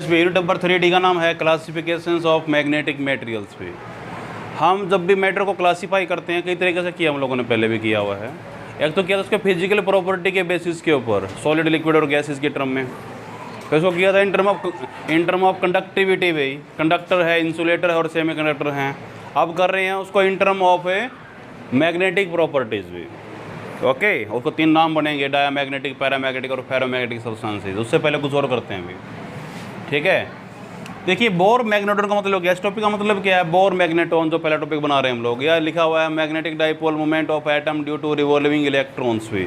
Yes भी unit number 3D का नाम है क्लासिफिकेशंस ऑफ मैग्नेटिक मटेरियल्स पे। हम जब भी मैटर को क्लासीफाई करते हैं कई तरीके से किया, हम लोगों ने पहले भी किया हुआ है। एक तो किया था उसके फिजिकल प्रॉपर्टी के बेसिस के ऊपर, सॉलिड लिक्विड और गैसेस के टर्म में। तो इसको किया था इन टर्म ऑफ कंडक्टिविटी भी, कंडक्टर है, इंसुलेटर है और सेमी कंडक्टर हैं। अब कर रहे हैं उसको in term of magnetic properties भी। ओके, उसको 3 नाम बनेंगे, डायामैग्नेटिक, पैरामैग्नेटिक और फेरोमैग्नेटिक सब्सटेंसेस। उससे पहले कुछ और करते हैं अभी, ठीक है। देखिए बोर मैग्नेटोन का मतलब क्या है, इस टॉपिक का मतलब क्या है, बोर मैग्नेटोन जो पहला टॉपिक बना रहे हैं हम लोग। यह लिखा हुआ है magnetic dipole moment of atom due to revolving electrons भी।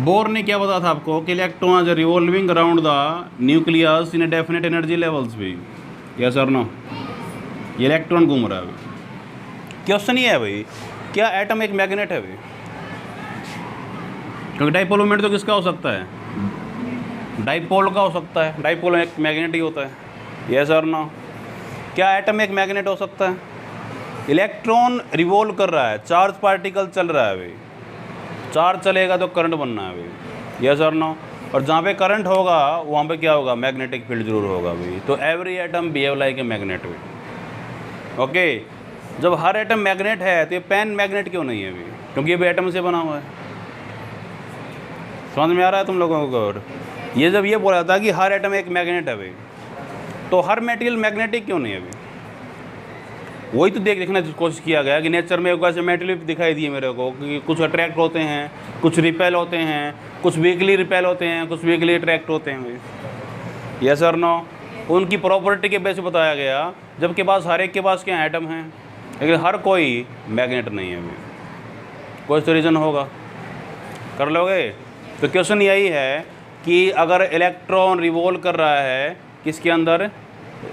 बोर ने क्या बताया था आपको कि electron revolving around the nucleus in definite energy levels भी। यस और नो, ये इलेक्ट्रॉन घूम रहा है अभी। क्वेश्चन ये है भाई, क्या एटम एक मैग्नेट है भाई? क्योंकि डाइपोल मोमेंट तो किसका हो सकता है, डाइपोल का हो सकता है। डाइपोल एक मैग्नेट ही होता है। यस और नो, क्या एटम एक मैग्नेट हो सकता है? इलेक्ट्रॉन रिवॉल्व कर रहा है, चार्ज पार्टिकल चल रहा है भाई, चार्ज चलेगा तो करंट बनना है भाई। यस और नो, और जहाँ पे करंट होगा वहाँ पे क्या होगा, मैग्नेटिक फील्ड जरूर होगा भाई। तो every atom behave like a magnet भाई। ओके, जब हर एटम मैग्नेट है तो ये पेन मैग्नेट क्यों नहीं है भाई? क्योंकि ये भी एटम से बना हुआ है। समझ में आ रहा है तुम लोगों को? और ये जब ये बोला था कि हर एटम एक मैग्नेट है भाई, तो हर मटेरियल मैग्नेटिक क्यों नहीं है भाई? वही तो देखने की कोशिश किया गया कि नेचर में ऐसे मटेरियल दिखाई दिए मेरे को कि कुछ अट्रैक्ट होते हैं, कुछ रिपेल होते हैं, कुछ वीकली रिपेल होते हैं, कुछ वीकली अट्रैक्ट होते हैं भाई। यस और नो, उनकी प्रॉपर्टी के बेस बताया गया, जबकि पास हर एक के पास क्या एटम है, लेकिन हर कोई मैग्नेट नहीं है भाई। कोई तो रीज़न होगा, कर लोगे? तो क्वेश्चन यही है कि अगर इलेक्ट्रॉन रिवॉल्व कर रहा है किसके अंदर,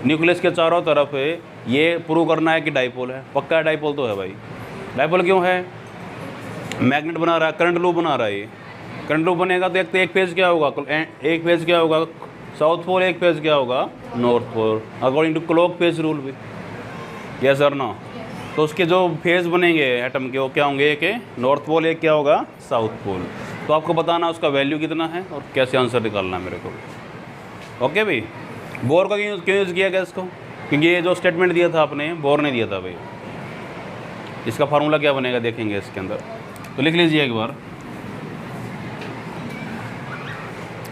न्यूक्लियस के चारों तरफ, ये प्रूव करना है कि डाइपोल है। पक्का डाइपोल तो है भाई। डाइपोल क्यों है? मैग्नेट बना रहा है, करंट लूप बना रहा है। ये करंट लूप बनेगा तो एक फेज क्या होगा, एक फेज क्या होगा साउथ पोल, एक फेज क्या होगा north pole, according to clock face rule भी। यस और नो, तो उसके जो फेज बनेंगे एटम के वो क्या होंगे, एक नॉर्थ पोल, एक क्या होगा साउथ पोल। तो आपको बताना उसका वैल्यू कितना है और कैसे आंसर निकालना है मेरे को। ओके भाई, बोर का क्यों यूज़ किया गया इसको? क्योंकि ये जो स्टेटमेंट दिया था आपने, बोर ने दिया था भाई। इसका फार्मूला क्या बनेगा देखेंगे इसके अंदर, तो लिख लीजिए एक बार।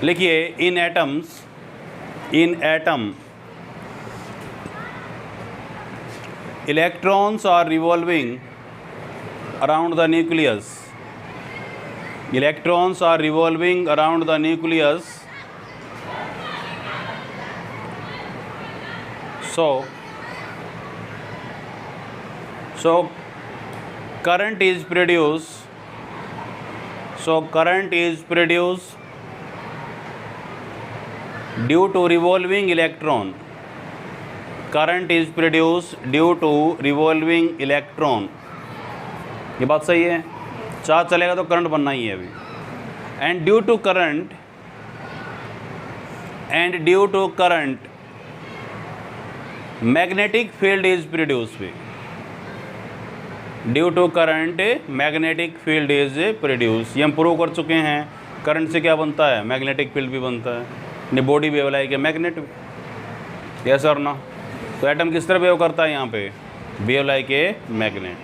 लिखिए, in atom electrons are revolving around the nucleus, electrons are revolving around the nucleus, so current is produced due to revolving electron. Current is produced due to revolving electron. ये बात सही है, चार्ज चलेगा तो करंट बनना ही है अभी। And due to current magnetic field is produce भी। Due to current magnetic field is produce, ये हम प्रूव कर चुके हैं। करंट से क्या बनता है, मैग्नेटिक फील्ड भी बनता है। Body behave like a magnet. Yes और नो, तो एटम किस तरह बिहेव करता है यहाँ पे, behave like a magnet.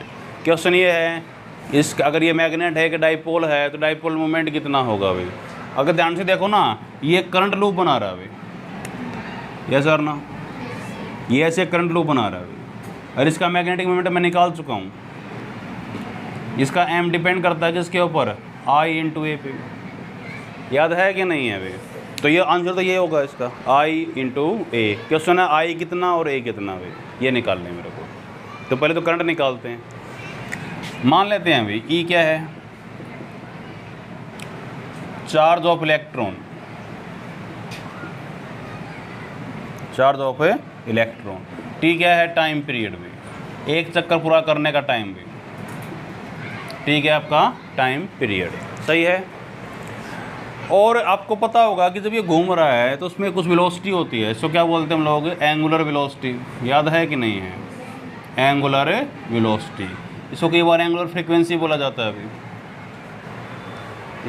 Question ये है, अगर ये मैग्नेट है कि डाइपोल है तो डाइपोल मोमेंट कितना होगा भाई? अगर ध्यान से देखो ना, ये करंट लूप बना रहा है भाई। यस और नो, ये ऐसे करंट लूप बना रहा है भाई, और इसका मैग्नेटिक मोमेंट मैं निकाल चुका हूँ। इसका एम डिपेंड करता है किसके ऊपर, आई इंटू ए पे। याद है कि नहीं है भाई? तो ये आंसर तो ये होगा इसका, आई इंटू ए। क्वेश्चन है आई कितना और ए कितना भाई, ये निकालना है मेरे को। तो पहले तो करंट निकालते हैं। मान लेते हैं भाई ई क्या है, charge of electron, charge of electron. T क्या है, टाइम पीरियड भी, एक चक्कर पूरा करने का टाइम भी। ठीक है, आपका टाइम पीरियड सही है। और आपको पता होगा कि जब ये घूम रहा है तो उसमें कुछ वेलोसिटी होती है, इसको क्या बोलते हैं हम लोग, एंगुलर वेलोसिटी। याद है कि नहीं है, एंगुलर वेलोसिटी। इसको कई बार एंगुलर फ्रीक्वेंसी बोला जाता है अभी।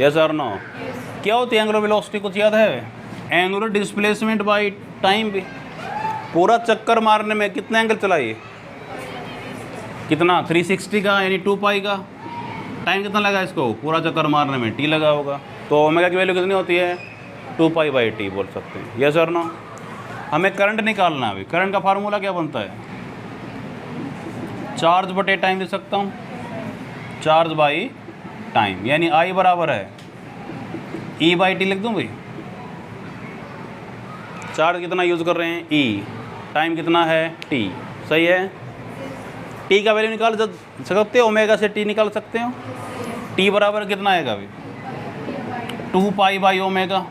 यस और नो, क्या होती है एंगुलर वेलोसिटी, कुछ याद है? एंगुलर डिस्प्लेसमेंट बाई टाइम भी, पूरा चक्कर मारने में कितना एंगल चला ये, कितना 360 का यानी 2 पाई का। टाइम कितना लगा इसको पूरा चक्कर मारने में, टी लगा होगा। तो ओमेगा की वैल्यू कितनी होती है 2 पाई बाई टी बोल सकते हैं। यस और नो। हमें करंट निकालना है। अभी करंट का फार्मूला क्या बनता है, चार्ज बटे टाइम लिख सकता हूँ, चार्ज बाई टाइम, यानी आई बराबर है ई बाई टी लिख दूँ भाई। चार्ज कितना यूज़ कर रहे हैं ई, टाइम कितना है टी, सही है। टी का वैल्यू निकाल सकते हो, ओमेगा से टी निकाल सकते हो। टी बराबर कितना आएगा अभी 2 पाई बाई ओमेगा,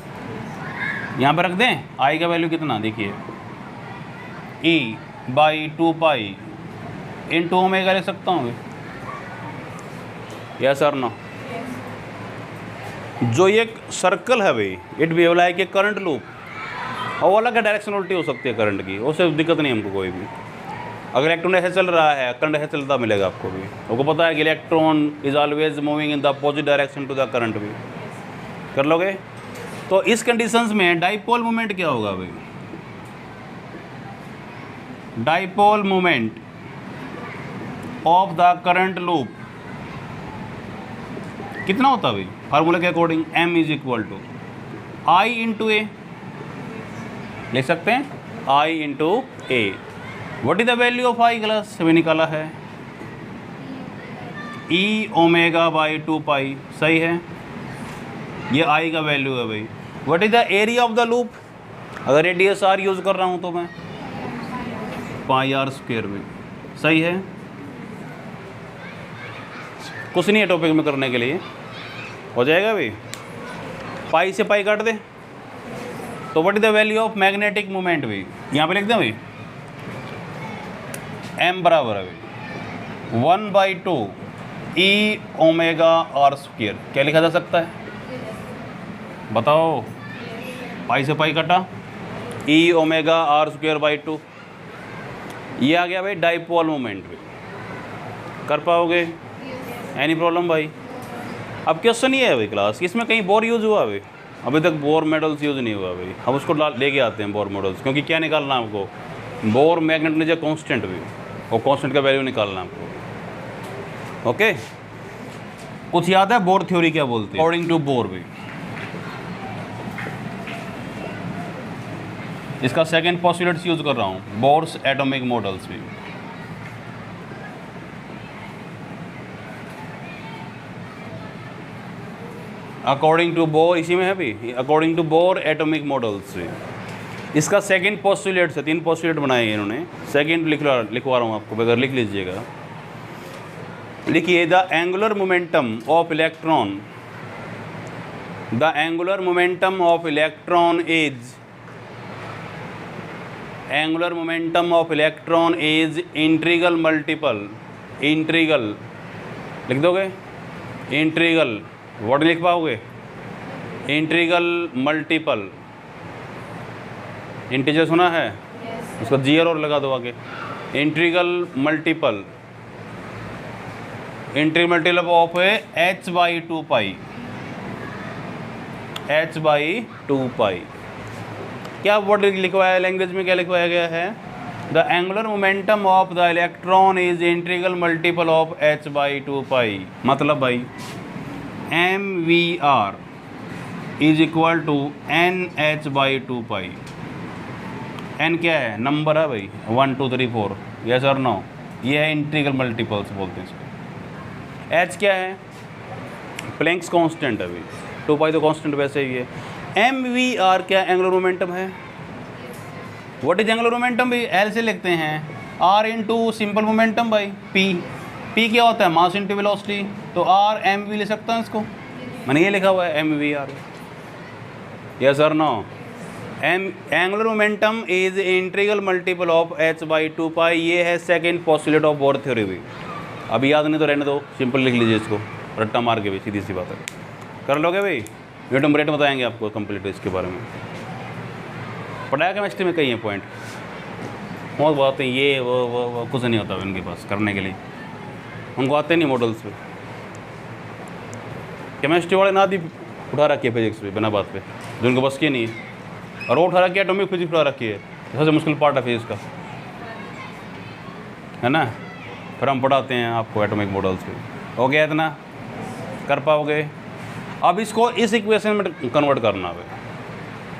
यहाँ पर रख दें। आई का वैल्यू कितना देखिए ई बाई 2 पाई इन 2 ओमेगा ले सकता हूँ। यस और नो। जो ये सर्कल है भाई, it behave like a current loop, और अलग डायरेक्शन उल्टी हो सकती है करंट की, उससे दिक्कत नहीं हमको कोई भी। अगर इलेक्ट्रॉन ऐसे चल रहा है, करंट ऐसे चलता मिलेगा आपको भी। आपको पता है कि electron is always moving in the opposite direction to the current भी, कर लोगे। तो इस कंडीशंस में डाइपोल मोमेंट क्या होगा भाई, dipole moment of the current loop कितना होता है भाई, फार्मूला के according m is equal to I into A लिख सकते हैं, I into A. What is the value of I class अभी निकाला है ई ओमेगा बाई 2 पाई, सही है। ये आई का वैल्यू है भाई। What is the area of the loop, अगर रेडियस आर यूज़ कर रहा हूँ तो मैं पाई आर स्क्वेयर में, सही है। कुछ नहीं है टॉपिक में करने के लिए, हो जाएगा भाई। पाई से पाई काट दे तो what is the value of magnetic moment भी यहाँ पे लिख दें भाई। m बराबर है भाई 1/2 ई ओमेगा आर स्क्वेयर। क्या लिखा जा सकता है बताओ, पाई से पाई कटा e omega r square by 2, ये आ गया भाई डाइपोल मोमेंट भी। कर पाओगे एनी प्रॉब्लम भाई। अब क्वेश्चन ये है भाई क्लास, इसमें कहीं बोर यूज़ हुआ भाई, अभी तक बोर मेडल्स यूज़ नहीं हुआ भाई। हम उसको लेके आते हैं बोर मेडल्स, क्योंकि क्या निकालना है आपको, बोर मैग्नेट ने जो कांस्टेंट भी, और कांस्टेंट का वैल्यू निकालना है आपको। ओके, कुछ याद है बोर थ्योरी क्या बोलती है अकॉर्डिंग टू बोर भी। इसका सेकेंड पॉस्टुलेट्स यूज़ कर रहा हूँ, बोर्स एटॉमिक मॉडल्स भी। अकॉर्डिंग टू बोर, इसी में है भी, according to Bohr atomic models से। इसका सेकंड पोस्टुलेट से 3 पोस्टुलेट बनाए हैं इन्होंने। सेकंड लिखवा रहा हूँ आपको, अगर लिख लीजिएगा। लिखिए the angular momentum of electron, the angular momentum of electron is, angular momentum of electron is integral multiple, integral लिख दोगे, इंट्रीगल वर्ड लिख पाओगे, इंट्रीगल मल्टीपल। इंटीजर सुना है उसका जीआर और लगा दो आगे, integral multiple, integral multiple of h by 2 pi, h by 2 pi. क्या वर्ड लिखवाया लैंग्वेज में, क्या लिखवाया गया है, the angular momentum of the electron is integral multiple of h by 2 pi. मतलब भाई MVR is equal to NH by 2 pi. N क्या है, नंबर है भाई 1 2 3 4, यस और नो। ये है इंट्रीगल मल्टीपल्स बोलते हैं इसको। H क्या है, प्लैंक्स कांस्टेंट है भाई, 2 पाई तो कांस्टेंट वैसे ही है। MVR क्या एंगुलर मोमेंटम है। व्हाट इज एंगुलर मोमेंटम भाई, L से लिखते हैं, R into simple momentum by P क्या होता है, मास इंटू वेलोसिटी, तो R mv ले सकता हूँ इसको, मैंने ये लिखा हुआ है MVR। यस और नो। Angular momentum is integral multiple of h by 2 pi. ये है second postulate of Bohr theory भी। अभी याद नहीं तो रहने दो, सिंपल लिख लीजिए इसको, रट्टा मार के भी, सीधी सी बात है। कर लोगे भाई, न्यूटन रेट बताएंगे आपको कंप्लीट इसके बारे में। पढ़ाया केमिस्ट्री में कई है पॉइंट, बहुत बातें ये वो कुछ नहीं होता उनके पास करने के लिए, उनको आते नहीं मॉडल्स पे। केमिस्ट्री वाले ना भी उठा रखी है फिजिक्स पे बिना बात पे, जो उनको बस की नहीं है। और वो उठा रखी है एटॉमिक फिजिक्स उठा रखी है, सबसे मुश्किल पार्ट है फिजिक्स का, है ना। फिर हम पढ़ाते हैं आपको एटॉमिक मॉडल्स के। हो गया इतना, कर पाओगे। अब इसको इस इक्वेशन में कन्वर्ट करना है,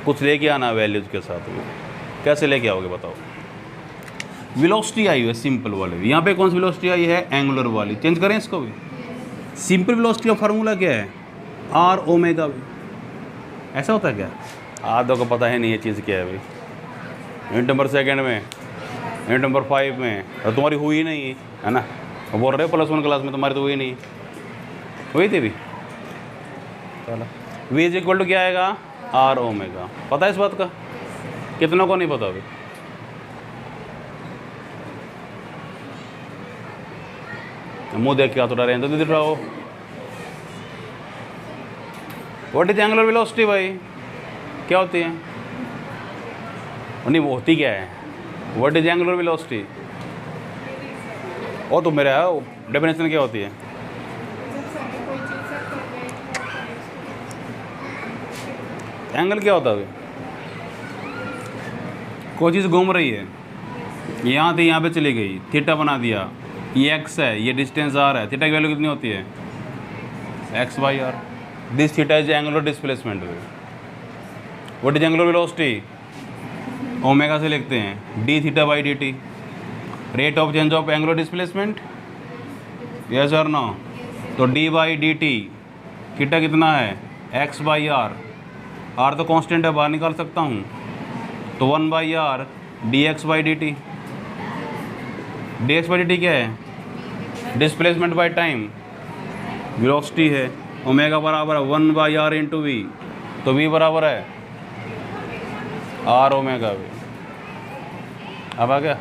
कुछ लेके आना वैल्यूज के साथ। कैसे लेके आओगे बताओ। वेलोसिटी आई है सिंपल वाले, यहाँ पे कौन सी वेलोसिटी आई है, एंगुलर वाली। चेंज करें इसको भी। सिंपल वेलोसिटी का फार्मूला क्या है, आर ओमेगा वी। ऐसा होता है क्या, आधों को पता है नहीं ये चीज़ क्या है भाई। यूनिट नंबर 2 में, यूनिट नंबर 5 में, और तुम्हारी हुई नहीं है ना, बोल रहे +1 क्लास में तुम्हारी तो हुई नहीं, हुई थी भी। चलो वी इज इक्वल टू क्या आएगा, आर ओमेगा। पता है इस बात का, कितनों को नहीं पता अभी। मुंह देख के हाथ उठा रहे हैं तो दिख रहा हो। व्हाट इज एंगुलर वेलोसिटी भाई, क्या होती है, नहीं वो होती क्या है, व्हाट इज एंगुलर वेलोसिटी। ओ तो मेरा डेफिनेशन क्या होती है, एंगल क्या होता है, कोई चीज़ घूम रही है, यहाँ थी यहाँ पे चली गई, थीटा बना दिया, ये एक्स है, ये डिस्टेंस आर है, थीटा की वैल्यू कितनी होती है, x/r। This theta is angular displacement. What is angular velocity, omega से लिखते हैं D theta by D T, rate of change of angular displacement, yes और नो। तो D by D T, theta कितना है, x/r, r तो constant है, बाहर निकाल सकता हूँ, तो 1/r dx by D T. dx by D T क्या है, डिस्प्लेसमेंट बाई टाइम, वेलोसिटी है। ओमेगा बराबर है 1/r इंटू वी, तो v बराबर है r ओमेगा वी। अब आ गया।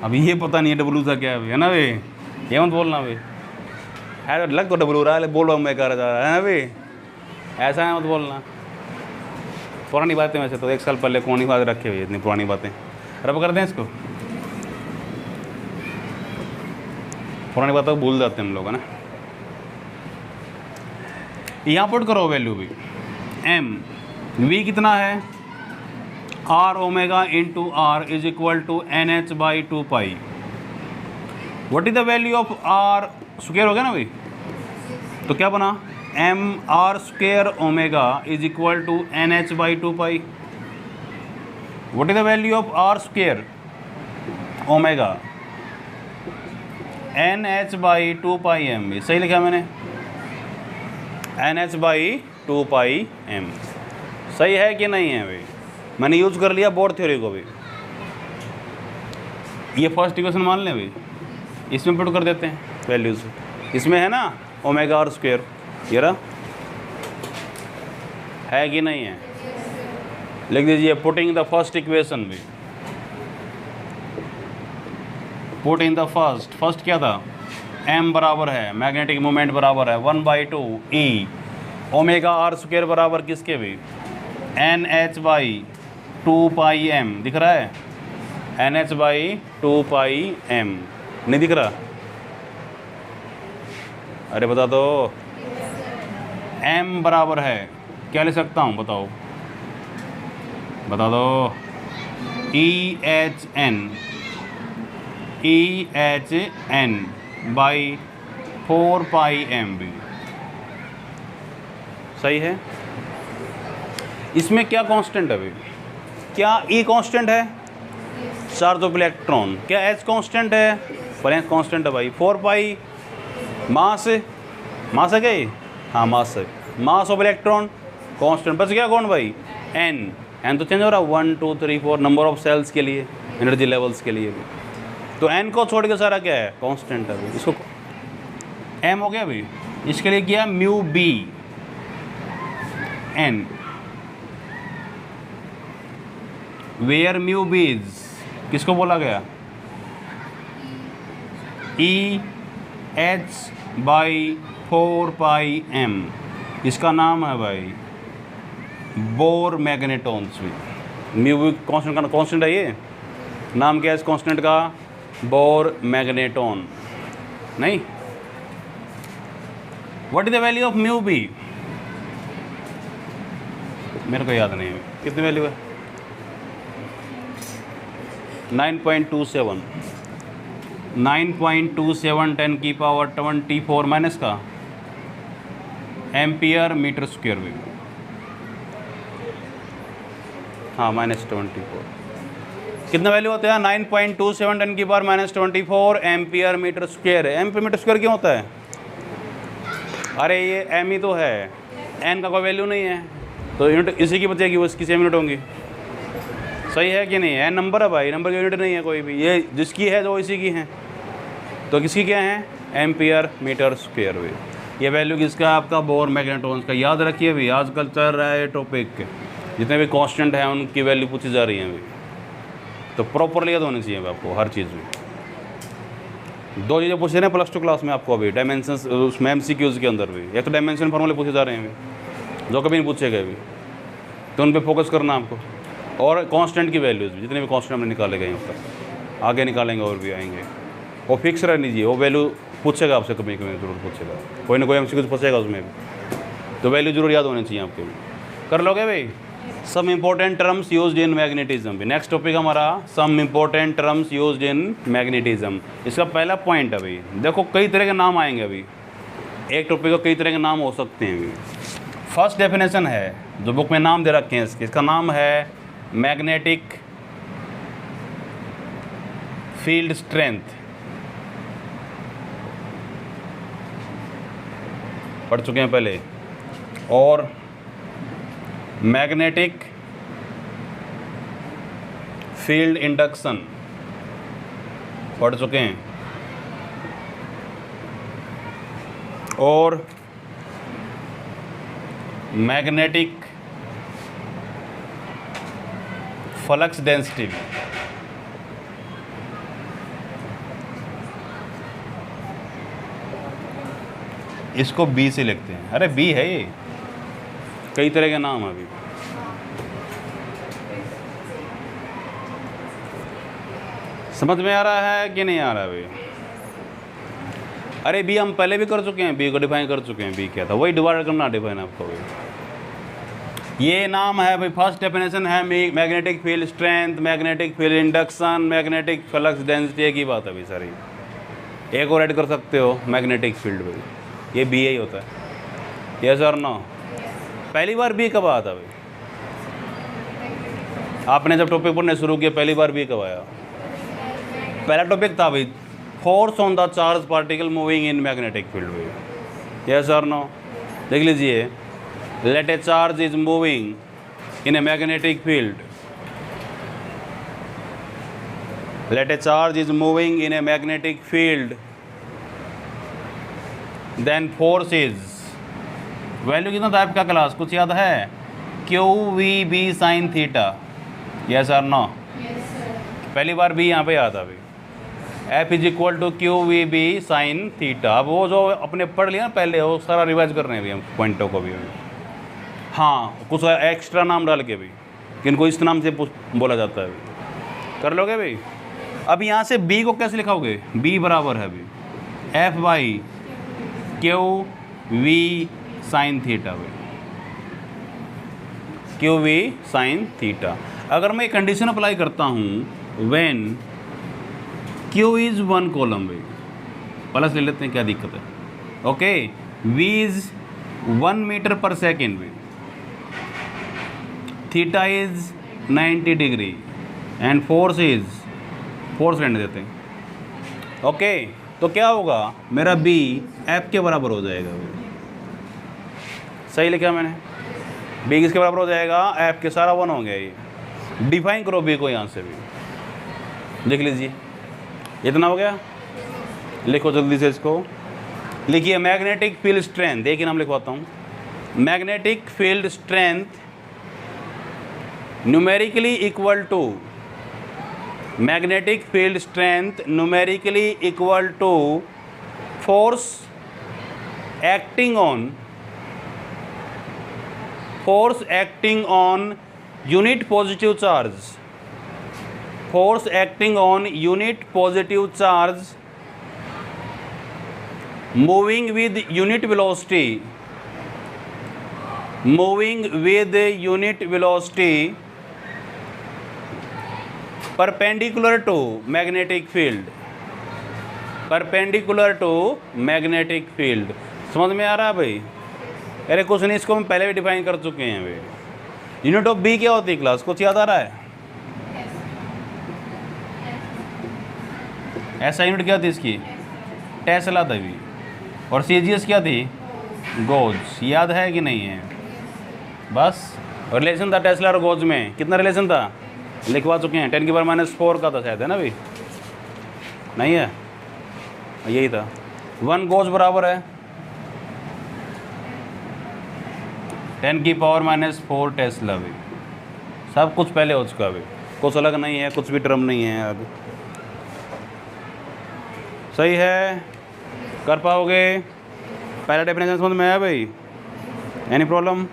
अब ये पता नहीं है डब्लू सा क्या है ना भाई, ये मत बोलना भाई, है लग तो डब्लू रहा है, बोलो ओमेगा जा रहा है ना भाई, ऐसा है मत बोलना। पुरानी बातें वैसे तो 1 साल पहले कौन ही बात रखे हुई, इतनी पुरानी बातें रब कर दें इसको, पुरानी बातों को भूल जाते हैं हम लोग, है ना। यहाँ पुट करो वैल्यू भी, एम वी कितना है, R omega into R is equal to N H by 2 pi. What is the value of R square, हो गया ना भाई, तो क्या बना, M R square omega is equal to N H by 2 pi. What is the value of R square omega, N H by 2 pi M. भी सही लिखा मैंने, N H by 2 pi M. सही है कि नहीं है भाई, मैंने यूज़ कर लिया बोर्ड थ्योरी को भी। ये फर्स्ट इक्वेशन मान लें भाई, इसमें पुट कर देते हैं वैल्यूज, इसमें है ना ओमेगा आर स्क्वायर, ये रहा, है कि नहीं है, लिख दीजिए पुटिंग द फर्स्ट इक्वेशन भी, पुट इन द फर्स्ट क्या था, m बराबर है मैग्नेटिक मोमेंट बराबर है 1/2 ई ओमेगा आर स्क्वायर बराबर किसके भी, N H by 2 pi M. दिख रहा है, N H by 2 pi M, नहीं दिख रहा, अरे बता दो। m बराबर है क्या ले सकता हूँ बताओ, बता दो, E H N by 4 pi M भी। सही है। इसमें क्या कांस्टेंट है भाई, क्या ई कांस्टेंट है, चार्ज ऑफ इलेक्ट्रॉन, क्या एच कांस्टेंट है, वैलेंस कांस्टेंट है भाई, 4 पाई मास है क्या ये, हाँ मास है, मास ऑफ इलेक्ट्रॉन कांस्टेंट, बच गया कौन भाई, एन तो चेंज हो रहा है 1 2 3 4 नंबर ऑफ सेल्स के लिए, एनर्जी लेवल्स के लिए भी, तो एन को छोड़ के सारा क्या है कांस्टेंट है भाई। इसको एम हो गया भाई, इसके लिए किया mu B N, where mu B is किसको बोला गया, E H by 4 pi M, इसका नाम है भाई बोर मैग्नेटॉन्स भी। म्यू भी कांस्टेंट है, ये नाम क्या है इस कांस्टेंट का, बोर मैग्नेटॉन। नहीं, what is the value of mu B, मेरे को याद नहीं है कितनी वैल्यू है, 9.27, 9.27 10⁻24 माइनस का एम्पियर मीटर स्क्वायर भी, हाँ -24 कितना वैल्यू होता है 9.27 10⁻24 एम्पियर मीटर स्क्वायर है। एम्पियर मीटर स्क्वायर क्यों होता है, अरे ये एम ही तो है, एन का कोई वैल्यू नहीं है तो यूनिट इसी की बचेगी, वो इसकी सेम यूनिट होंगी। सही है कि नहीं, एन नंबर है भाई, नंबर की यूनिट नहीं है कोई भी, ये जिसकी है तो इसी की है, तो किसकी क्या है एम्पियर मीटर स्क्वायर वे। ये वैल्यू किसका आपका बोर मैग्नेट्रॉन्स का, याद रखिए अभी आजकल चल रहा है टॉपिक के जितने भी कांस्टेंट हैं उनकी वैल्यू पूछी जा रही है अभी, तो प्रॉपरली याद होनी चाहिए आपको हर चीज़ में। दो चीज़ें पूछे ना प्लस 2 क्लास में आपको अभी, डायमेंशंस उसमें MCQs के अंदर भी, एक तो डायमेंशन फार्मूले पूछे जा रहे हैं अभी जो कभी नहीं पूछे गए अभी, तो उन पर फोकस करना आपको, और कांस्टेंट की वैल्यूज़ भी जितने भी कांस्टेंट हमने निकाले गए अब तक, आगे निकालेंगे और भी आएंगे, वो फिक्स रहनी चाहिए, वो वैल्यू पूछेगा आपसे कभी कभी ज़रूर पूछेगा, कोई ना कोई MCQ पूछेगा उसमें भी, तो वैल्यू जरूर याद होनी चाहिए आपके भी। कर लोगे भाई। Some important terms used in magnetism भी, नेक्स्ट टॉपिक हमारा some important terms used in magnetism. इसका पहला पॉइंट है भाई, देखो कई तरह के नाम आएंगे अभी, एक टॉपिक को कई तरह के नाम हो सकते हैं अभी। फर्स्ट डेफिनेशन है जो बुक में नाम दे रखे हैं इसके, इसका नाम है मैग्नेटिक फील्ड स्ट्रेंथ, पढ़ चुके हैं पहले, और मैग्नेटिक फील्ड इंडक्शन पढ़ चुके हैं, और मैग्नेटिक फ्लक्स डेंसिटी, इसको बी से लिखते हैं, अरे बी है ये, कई तरह के नाम अभी। समझ में आ रहा है कि नहीं आ रहा अभी? अरे बी हम पहले भी कर चुके हैं, बी को डिफाइन कर चुके हैं, बी क्या था वही डिवाइड करना डिफाइन आपको भी। ये नाम है भाई, फर्स्ट डेफिनेशन है magnetic field strength, magnetic field induction, magnetic flux density, एक ही बात है भाई सारी, एक और ऐड कर सकते हो मैग्नेटिक फील्ड भाई, ये बी ही होता है। यस और नो? पहली बार बी कब आया था भाई, आपने जब टॉपिक पढ़ने शुरू किया पहली बार बी कब आया? पहला टॉपिक था भाई force on the charge particle moving in magnetic field भाई। यस और नो? देख लीजिए, let a charge is moving in a magnetic field, let a charge is moving in a magnetic field, then force is, value कितना था आपका class कुछ याद है? QVB sine theta. यस और नो? पहली बार भी यहाँ पे याद था अभी, F is equal to QVB sine theta. अब वो जो अपने पढ़ लिया ना पहले, वो सारा रिवाइज कर रहे हैं अभी हम पॉइंटों को भी। हाँ, कुछ एक्स्ट्रा नाम डाल के भी, किनको इस नाम से बोला जाता है अभी, कर लोगे भाई? अब यहाँ से B को कैसे लिखाओगे? B बराबर है अभी F/QV साइन थीटा भाई, QV साइन थीटा। अगर मैं कंडीशन अप्लाई करता हूँ व्हेन Q इज़ 1 कॉलम भाई, प्लस ले लेते हैं क्या दिक्कत है, ओके। V इज़ 1 मीटर पर सेकेंड भाई, theta is 90 degree and force is, force रहने देते हैं, ओके। तो क्या होगा मेरा B F के बराबर हो जाएगा भाई, सही लिखा मैंने? B किसके बराबर हो जाएगा? F के, सारा 1 हो गया ये। डिफाइन करो B को यहाँ से भी, देख लीजिए इतना हो गया। लिखो जल्दी से इसको, लिखिए मैग्नेटिक फील्ड स्ट्रेंथ, देखिए नाम लिखवाता हूँ। Magnetic field strength numerically equal to, magnetic field strength numerically equal to force acting on, force acting on unit positive charge, force acting on unit positive charge moving with unit velocity moving with unit velocity perpendicular to magnetic field, perpendicular to magnetic field. समझ में आ रहा है भाई? अरे कुछ नहीं, इसको हम पहले भी डिफाइन कर चुके हैं भाई। यूनिट ऑफ बी क्या होती है क्लास, कुछ याद आ रहा है? ऐसा यूनिट क्या थी इसकी? टेस्ला था भी। और सीजीएस क्या थी? गॉज। याद है कि नहीं है? बस रिलेशन था टेस्ला और गॉज में। कितना रिलेशन था लिखवा चुके हैं, 10⁻⁴ का था शायद, है ना भाई? नहीं है, यही था। 1 गॉज बराबर है 10⁻⁴ टेस्ला भी। सब कुछ पहले हो चुका भी, कुछ अलग नहीं है, कुछ भी टर्म नहीं है अब। सही है, कर पाओगे? पहला डेफिनेशन समझ में आया भाई? Any problem?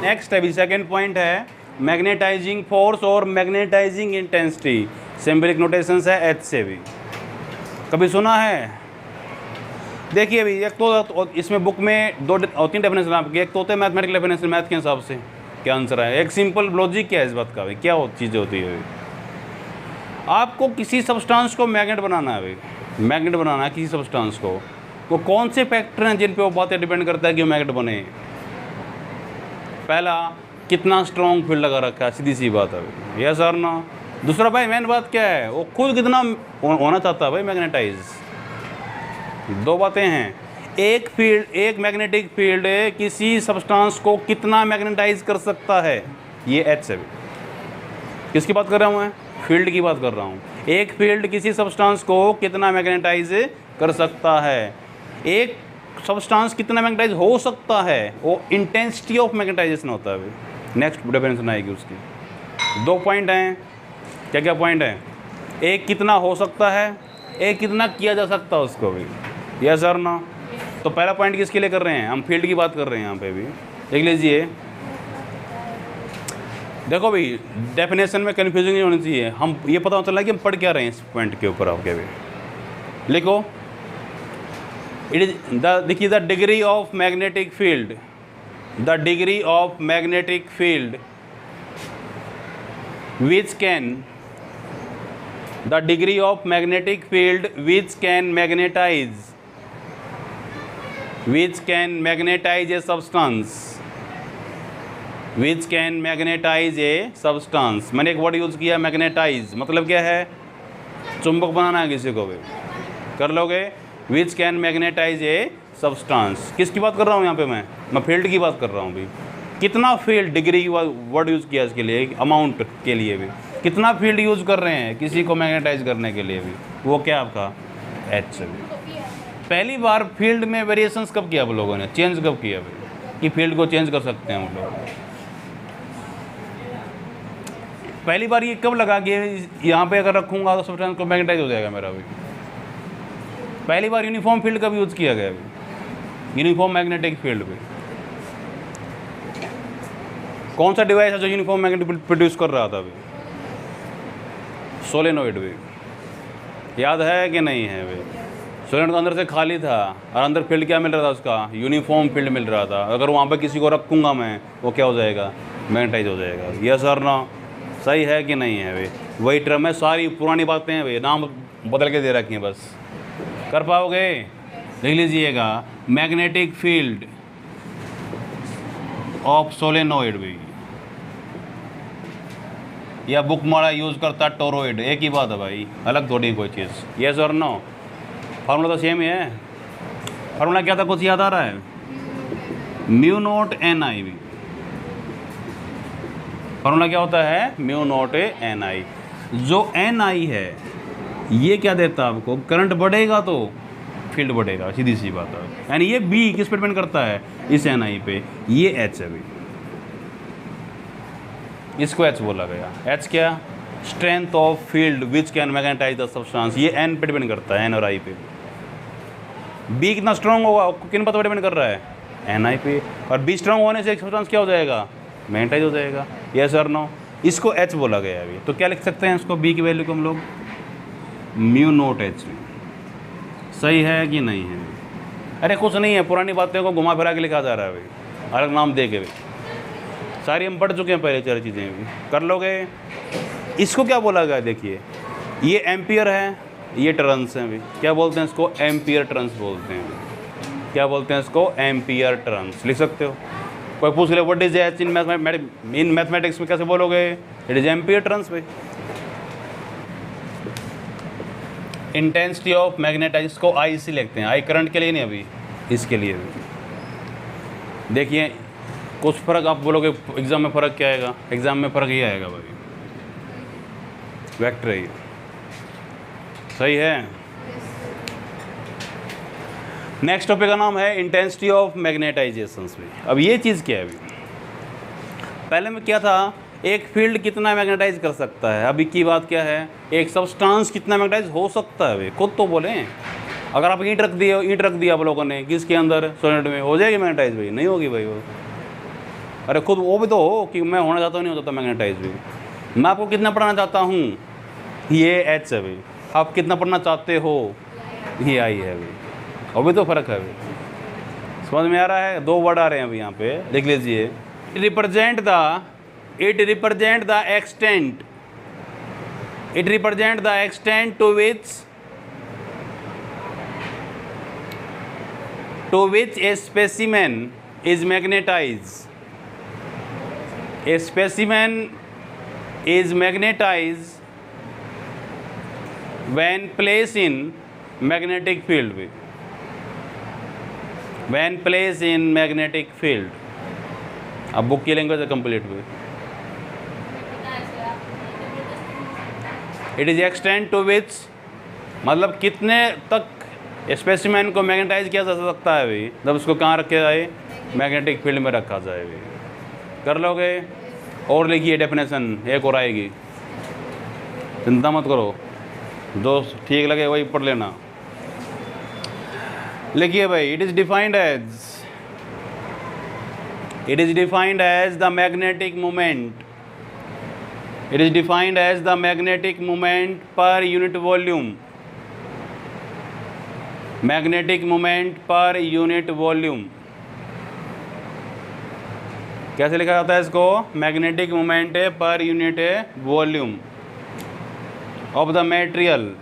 नेक्स्ट है भी सेकेंड पॉइंट है मैग्नेटाइजिंग फोर्स और मैग्नेटाइजिंग इंटेंसिटी। सिंबलिक नोटेशंस है एच से भी। कभी सुना है? देखिए अभी एक तो इसमें बुक में 2-3 डेफिनेशन आपकी। एक तो होते हैं मैथमेटिकल डेफिनेशन, मैथ के हिसाब से क्या आंसर है। एक सिंपल लॉजिक क्या है इस बात का भाई, क्या चीज़ें होती है भाई? आपको किसी सब्सटेंस को मैग्नेट बनाना है भाई, मैग्नेट बनाना है किसी सब्सटेंस को। वो कौन से फैक्टर हैं जिन पे वो बातें डिपेंड करता है कि वो मैग्नेट बने? पहला, कितना स्ट्रॉन्ग फील्ड लगा रखा है, सीधी सी बात है भाई, यस और नो। दूसरा भाई मेन बात क्या है, वो खुद कितना होना चाहता है भाई मैग्नेटाइज। दो बातें हैं, एक फील्ड, एक मैग्नेटिक फील्ड किसी सब्सटेंस को कितना मैग्नेटाइज कर सकता है, ये एच से भी। किसकी बात कर रहा हूँ मैं? फील्ड की बात कर रहा हूँ। एक फील्ड किसी सब्सटेंस को कितना मैग्नेटाइज कर सकता है। एक सब्सटेंस कितना मैग्नेटाइज हो सकता है, वो इंटेंसिटी ऑफ मैग्नेटाइजेशन होता है। नेक्स्ट डेफिनेशन आएगी उसकी। 2 पॉइंट हैं, क्या क्या पॉइंट हैं? एक कितना हो सकता है, एक कितना किया जा सकता है उसको भी, यस और नो। तो पहला पॉइंट किसके लिए कर रहे हैं हम? फील्ड की बात कर रहे हैं यहाँ पे भी। देख लीजिए, देखो भाई डेफिनेशन में कन्फ्यूजन नहीं होनी चाहिए। हम ये पता चला कि हम पढ़ क्या रहे हैं इस पॉइंट के ऊपर। आपके भी लिखो, इट इज द, देखिए, the degree of magnetic field, the degree of magnetic field which can, the degree of magnetic field which can magnetize a substance, which can magnetize a substance। मैंने एक word use किया magnetise, मतलब क्या है? चुंबक बनाना है किसी को भी, कर लोगे। which can magnetize a substance, किसकी बात कर रहा हूँ यहाँ पे? मैं फील्ड की बात कर रहा हूँ भी। कितना फील्ड, डिग्री वर्ड यूज़ किया इसके लिए, अमाउंट के लिए भी। कितना फील्ड यूज़ कर रहे हैं किसी को मैग्नेटाइज करने के लिए भी, वो क्या आपका? एच से भी। पहली बार फील्ड में वेरिएशंस कब किया आप लोगों ने, चेंज कब किया भाई, कि फील्ड को चेंज कर सकते हैं हम लोग? पहली बार ये कब लगा कि यहाँ पे अगर रखूँगा तो सब्सटेंस को मैग्नेटाइज हो जाएगा मेरा भी? पहली बार यूनिफॉर्म फील्ड कब यूज़ किया गया अभी? यूनिफॉर्म मैग्नेटिक फील्ड पे। कौन सा डिवाइस है जो यूनिफॉर्म मैग्नेट प्रोड्यूस कर रहा था अभी? सोलेनोइड भी। याद है कि नहीं है भाई? सोलेनोइड अंदर से खाली था और अंदर फील्ड क्या मिल रहा था उसका? यूनिफॉर्म फील्ड मिल रहा था। अगर वहाँ पर किसी को रखूँगा मैं, वो क्या हो जाएगा? मैग्नेटाइज हो जाएगा, यस और नो। सही है कि नहीं है भाई? वही टर्म है, सारी पुरानी बातें हैं भाई, नाम बदल के दे रखी हैं बस। कर पाओगे? देख लीजिएगा, मैग्नेटिक फील्ड ऑफ सोलेनोइड भी, या बुक माड़ा यूज़ करता टोरोइड, एक ही बात है भाई, अलग थोड़ी कोई चीज़, यस और नो। फार्मूला तो सेम ही है। फार्मूला क्या था, कुछ याद आ रहा है? म्यू नॉट एन आई भी। फार्मूला क्या होता है? म्यू नॉट एन आई। जो एन आई है ये क्या देता है आपको? करंट बढ़ेगा तो फील्ड बढ़ेगा, सीधी सी बात है। यानी ये बी किस पे डिपेंड करता है? इस एन आई पे। ये एच है भी, इसको एच बोला गया। एच क्या? Strength of field which can magnetize the substance. ये एन पे डिपेंड करता है, एन और आई पे। बी कितना स्ट्रॉन्ग होगा किन पता डिपेंड कर रहा है? एन आई पे। और बी स्ट्रॉन्ग होने से एक सब्सटेंस क्या हो जाएगा? मैग्नेटाइज हो जाएगा, यस और नो। इसको एच बोला गया अभी। तो क्या लिख सकते हैं इसको? बी की वैल्यू को हम लोग म्यू नोट एच। सही है कि नहीं है? अरे कुछ नहीं है, पुरानी बातें को घुमा फिरा के लिखा जा रहा है भाई, अलग नाम दे के भी, सारी हम पढ़ चुके हैं पहले, सारी चीज़ें भी कर लोगे। इसको क्या बोला गया देखिए, ये एम्पियर है, ये टर्न्स हैं भी, क्या बोलते हैं इसको, एम्पियर टर्न्स बोलते हैं। क्या बोलते हैं इसको, एम्पियर टर्न्स। लिख सकते हो, कोई पूछ ले what is H in mathematics में, कैसे बोलोगे, इट इज एम्पियर टर्न्स भाई। इंटेंसिटी ऑफ मैग्नेटाइज, इसको आई से लिखते हैं, आई करंट के लिए नहीं, अभी इसके लिए भी। देखिए कुछ फ़र्क आप बोलोगे एग्ज़ाम में फ़र्क क्या आएगा, एग्ज़ाम में फ़र्क ये आएगा भाई, वेक्टर है, सही है। नेक्स्ट टॉपिक का नाम है इंटेंसिटी ऑफ मैग्नेटाइजेशंस में। अब ये चीज़ क्या है, अभी पहले में क्या था, एक फील्ड कितना मैग्नेटाइज कर सकता है, अभी की बात क्या है, एक सब्सटेंस कितना मैग्नेटाइज हो सकता है भाई, खुद तो बोलें। अगर आप ईंट रख दिया आप लोगों ने किसके अंदर, सोनेट में, हो जाएगी मैग्नेटाइज भाई, नहीं होगी भाई वो। अरे खुद वो भी तो हो कि मैं होना चाहता हूँ, नहीं हो जाता मैग्नेटाइज भी। मैं आपको कितना पढ़ाना चाहता हूँ, ये एच है भाई, आप कितना पढ़ना चाहते हो, ये आई है भाई, और भी तो फ़र्क है भाई। समझ में आ रहा है, 2 वर्ड आ रहे हैं अभी यहाँ पे, देख लीजिए। It represent the extent to which a specimen is magnetized. A specimen is magnetized when placed in magnetic field. When placed in magnetic field. अब बुक की लैंग्वेज है कंप्लीट हुई। It is extent to which, मतलब कितने तक specimen को magnetise किया जा सकता है भाई, जब उसको कहाँ रखा जाए, मैग्नेटिक फील्ड में रखा जाए भाई। कर लोगे, और लिखिए डेफिनेशन, एक और आएगी, चिंता मत करो, जो ठीक लगे वही पढ़ लेना। लिखिए भाई, it is defined as the magnetic moment, it is defined as the magnetic moment per unit volume, magnetic moment per unit volume. कैसे लिखा जाता है इसको, magnetic moment per unit volume of the material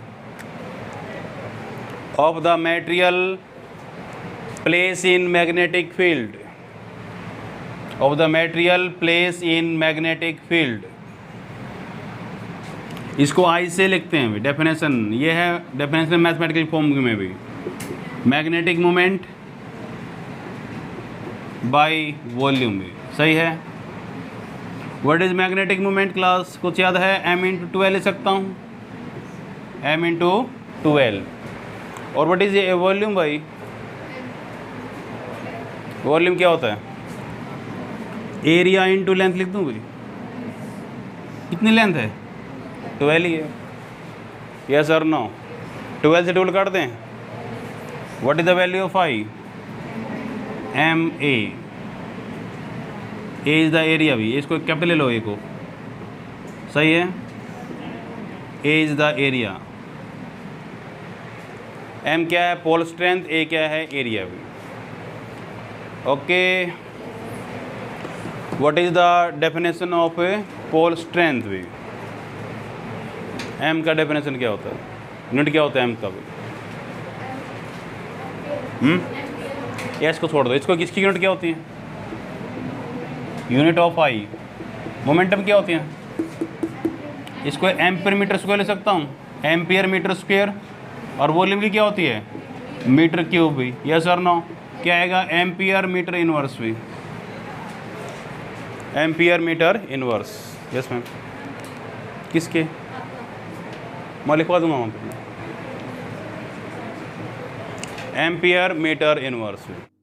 place in magnetic field, of the material place in magnetic field. इसको I से लिखते हैं definition, ये है डेफिनेशन मैथमेटिकल फॉर्म में भी, मैग्नेटिक मोमेंट बाय वॉल्यूम भी, सही है। What is magnetic moment class, कुछ याद है, m×12 ले सकता हूँ, m×12। और व्हाट इज ए वॉल्यूम भाई, वॉल्यूम क्या होता है, एरिया इंटू लेंथ लिख दूँ भाई, कितनी लेंथ है, 12 ही है, यस और नो, 12 से 12 काट दें। What is the value of I, ma, A is the area भी, इसको कैपिटल ले लो, ए को, सही है, A is the area, M क्या है पोल स्ट्रेंथ, ए क्या है एरिया भी, okay. What is the definition of a pole strength भी, एम का डेफिनेशन क्या होता है, यूनिट क्या होता है एम का भी, एस को छोड़ दो, इसको किसकी यूनिट क्या होती है, यूनिट ऑफ आई। मोमेंटम क्या होती है, इसको एम्पियर मीटर स्क्वायर ले सकता हूँ, एम्पियर मीटर स्क्वायर। और वॉल्यूम की क्या होती है, मीटर क्यूब भी, यस और नो, क्या आएगा, एम्पियर मीटर इनवर्स भी, ampere metre inverse, yes ma'am. किसके, मैं लिखवा दूंगा वहाँ पे, एम्पियर मीटर इनवर्स भी।